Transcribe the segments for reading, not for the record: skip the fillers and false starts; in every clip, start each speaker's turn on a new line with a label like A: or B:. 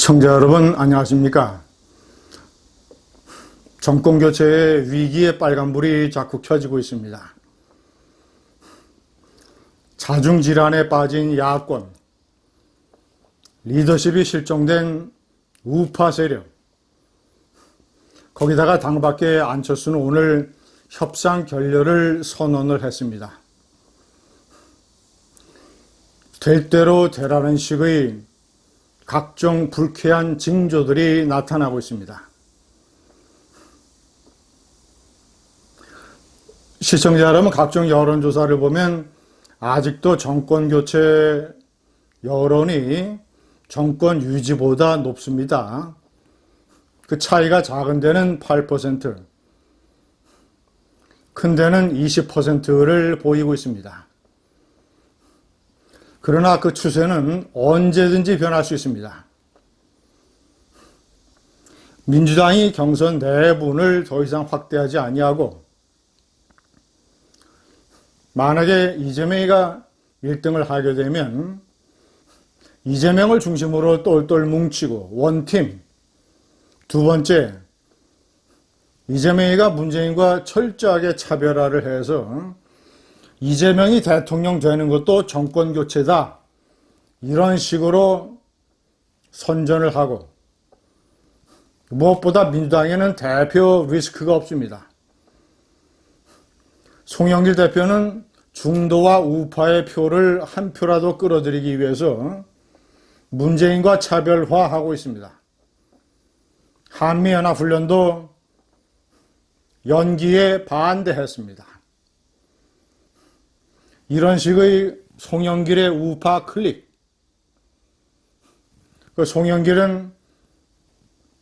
A: 시청자 여러분 안녕하십니까? 정권교체의 위기의 빨간불이 자꾸 켜지고 있습니다. 자중질환에 빠진 야권, 리더십이 실종된 우파 세력, 거기다가 당밖의 안철수는 오늘 협상 결렬을 선언을 했습니다. 될 대로 되라는 식의 각종 불쾌한 징조들이 나타나고 있습니다. 시청자 여러분, 각종 여론조사를 보면 아직도 정권교체 여론이 정권 유지보다 높습니다. 그 차이가 작은 데는 8%, 큰 데는 20%를 보이고 있습니다. 그러나 그 추세는 언제든지 변할 수 있습니다. 민주당이 경선 내분을 더 이상 확대하지 아니하고 만약에 이재명이가 1등을 하게 되면 이재명을 중심으로 똘똘 뭉치고 원팀, 두 번째 이재명이가 문재인과 철저하게 차별화를 해서 이재명이 대통령 되는 것도 정권교체다, 이런 식으로 선전을 하고, 무엇보다 민주당에는 대표 리스크가 없습니다. 송영길 대표는 중도와 우파의 표를 한 표라도 끌어들이기 위해서 문재인과 차별화하고 있습니다. 한미연합훈련도 연기에 반대했습니다. 이런 식의 송영길의 우파 클릭, 그 송영길은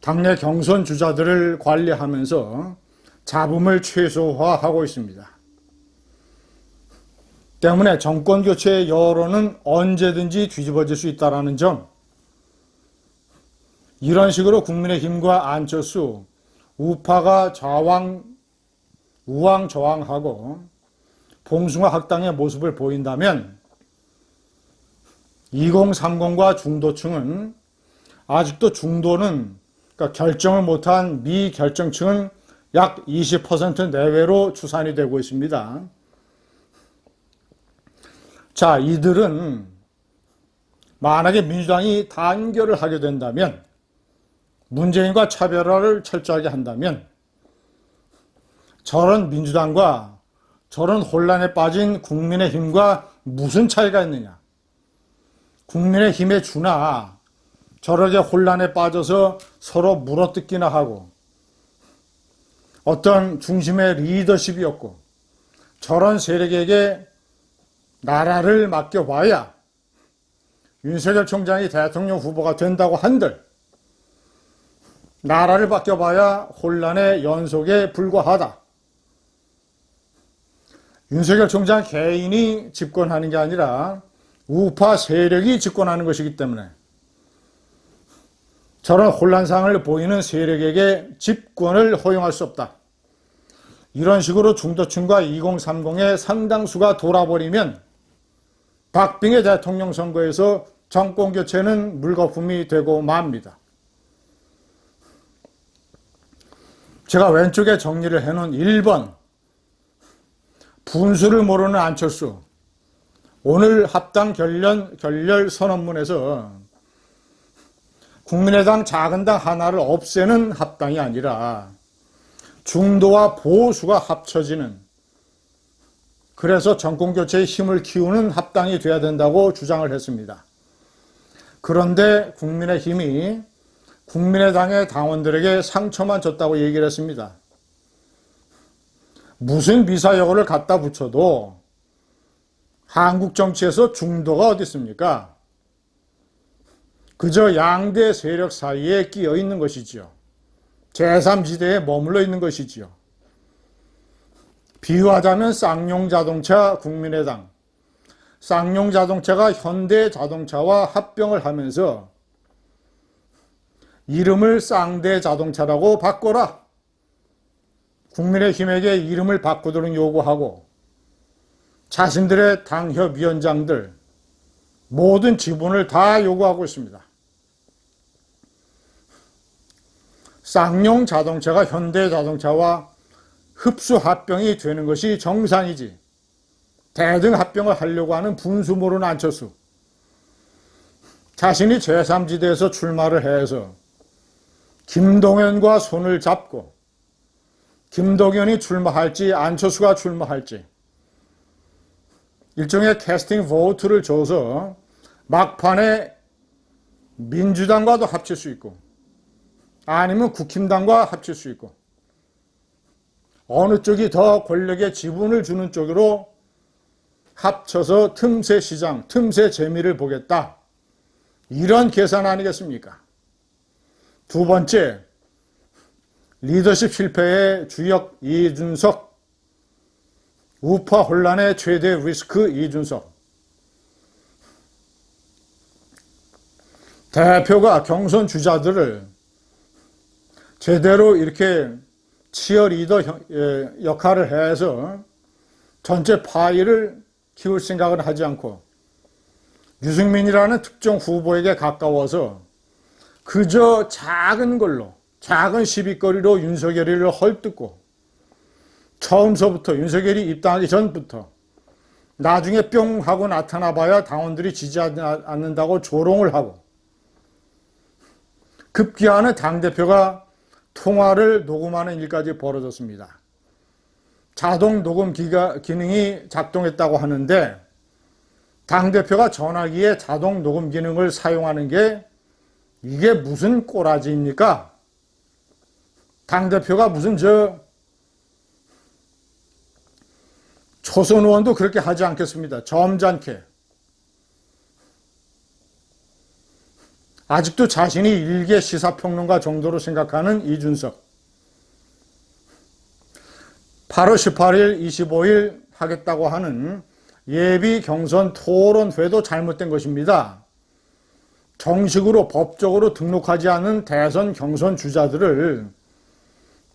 A: 당내 경선 주자들을 관리하면서 잡음을 최소화하고 있습니다. 때문에 정권교체 여론은 언제든지 뒤집어질 수 있다는 점, 이런 식으로 국민의힘과 안철수, 우파가 우왕좌왕하고 봉숭아 학당의 모습을 보인다면 2030과 중도층은 아직도 중도는, 그러니까 결정을 못한 미결정층은 약 20% 내외로 추산이 되고 있습니다. 자, 이들은 만약에 민주당이 단결을 하게 된다면, 문재인과 차별화를 철저하게 한다면, 저런 민주당과 저런 혼란에 빠진 국민의힘과 무슨 차이가 있느냐? 국민의힘에 주나 저렇게 혼란에 빠져서 서로 물어뜯기나 하고, 어떤 중심의 리더십이 없고, 저런 세력에게 나라를 맡겨봐야 윤석열 총장이 대통령 후보가 된다고 한들 나라를 맡겨봐야 혼란의 연속에 불과하다. 윤석열 총장 개인이 집권하는 게 아니라 우파 세력이 집권하는 것이기 때문에 저런 혼란상을 보이는 세력에게 집권을 허용할 수 없다. 이런 식으로 중도층과 2030의 상당수가 돌아버리면 박빙의 대통령 선거에서 정권교체는 물거품이 되고 맙니다. 제가 왼쪽에 정리를 해놓은 1번, 분수를 모르는 안철수, 오늘 합당 결렬 선언문에서 국민의당 작은 당 하나를 없애는 합당이 아니라 중도와 보수가 합쳐지는, 그래서 정권교체의 힘을 키우는 합당이 돼야 된다고 주장을 했습니다. 그런데 국민의힘이 국민의당의 당원들에게 상처만 줬다고 얘기를 했습니다. 무슨 미사여구를 갖다 붙여도 한국 정치에서 중도가 어디 있습니까? 그저 양대 세력 사이에 끼어 있는 것이지요. 제3지대에 머물러 있는 것이지요. 비유하자면 쌍용자동차 국민의당, 쌍용자동차가 현대자동차와 합병을 하면서 이름을 쌍대자동차라고 바꿔라, 국민의힘에게 이름을 바꾸도록 요구하고 자신들의 당협위원장들 모든 지분을 다 요구하고 있습니다. 쌍용 자동차가 현대 자동차와 흡수 합병이 되는 것이 정상이지, 대등 합병을 하려고 하는 분수 모르는 안철수, 자신이 제3지대에서 출마를 해서 김동연과 손을 잡고 김동연이 출마할지 안철수가 출마할지 일종의 캐스팅 보트를 줘서 막판에 민주당과도 합칠 수 있고 아니면 국힘당과 합칠 수 있고 어느 쪽이 더 권력의 지분을 주는 쪽으로 합쳐서 틈새 시장, 틈새 재미를 보겠다, 이런 계산 아니겠습니까? 두 번째, 리더십 실패의 주역 이준석, 우파 혼란의 최대 리스크 이준석. 대표가 경선 주자들을 제대로 이렇게 치어리더 역할을 해서 전체 파일을 키울 생각을 하지 않고 유승민이라는 특정 후보에게 가까워서 그저 작은 걸로, 작은 시비거리로 윤석열이를 헐뜯고 처음서부터 윤석열이 입당하기 전부터 나중에 뿅 하고 나타나봐야 당원들이 지지하지 않는다고 조롱을 하고 급기야는 당대표가 통화를 녹음하는 일까지 벌어졌습니다. 자동 녹음 기능이 작동했다고 하는데 당대표가 전화기에 자동 녹음 기능을 사용하는 게 이게 무슨 꼬라지입니까? 당대표가 무슨 초선 의원도 그렇게 하지 않겠습니다. 점잖게. 아직도 자신이 일개 시사평론가 정도로 생각하는 이준석. 8월 18일, 25일 하겠다고 하는 예비 경선 토론회도 잘못된 것입니다. 정식으로 법적으로 등록하지 않은 대선 경선 주자들을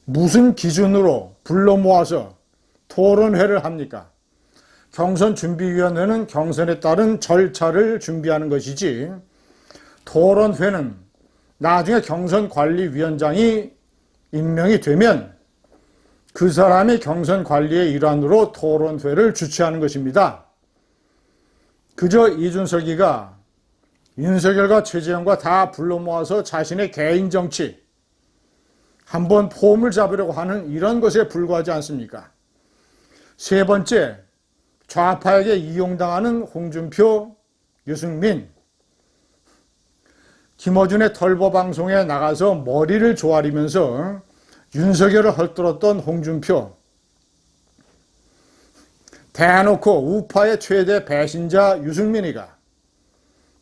A: 무슨 기준으로 불러 모아서 토론회를 합니까? 경선준비위원회는 경선에 따른 절차를 준비하는 것이지 토론회는 나중에 경선관리위원장이 임명이 되면 그 사람이 경선관리의 일환으로 토론회를 주최하는 것입니다. 그저 이준석이가 윤석열과 최재형과 다 불러 모아서 자신의 개인 정치 한번 폼을 잡으려고 하는 이런 것에 불과하지 않습니까? 세 번째, 좌파에게 이용당하는 홍준표, 유승민, 김어준의 털보 방송에 나가서 머리를 조아리면서 윤석열을 헐뜯었던 홍준표, 대놓고 우파의 최대 배신자 유승민이가,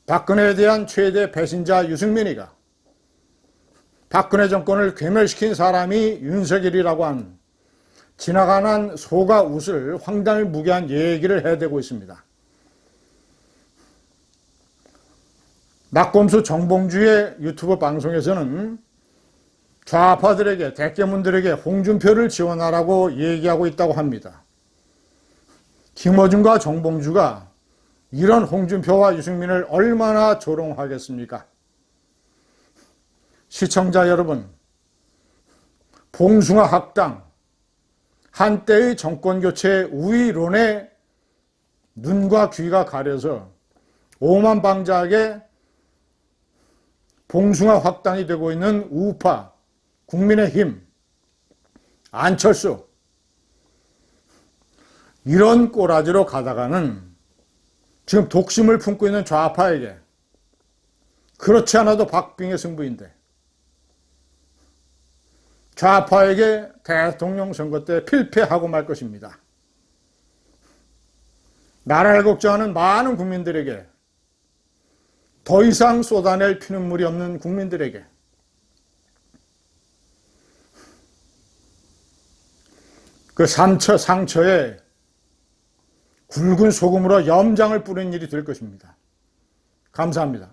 A: 박근혜에 대한 최대 배신자 유승민이가, 박근혜 정권을 괴멸시킨 사람이 윤석열이라고 한 지나가는 소가 웃을 황당을 무게한 얘기를 해대고 있습니다. 낙검수 정봉주의 유튜브 방송에서는 좌파들에게, 대깨문들에게 홍준표를 지원하라고 얘기하고 있다고 합니다. 김어준과 정봉주가 이런 홍준표와 유승민을 얼마나 조롱하겠습니까? 시청자 여러분, 봉숭아 학당, 한때의 정권교체 우위론에 눈과 귀가 가려서 오만방자하게 봉숭아 확당이 되고 있는 우파, 국민의힘, 안철수, 이런 꼬라지로 가다가는 지금 독심을 품고 있는 좌파에게, 그렇지 않아도 박빙의 승부인데 좌파에게 대통령 선거 때 필패하고 말 것입니다. 나라를 걱정하는 많은 국민들에게, 더 이상 쏟아낼 피눈물이 없는 국민들에게 그 상처에 굵은 소금으로 염장을 뿌리는 일이 될 것입니다. 감사합니다.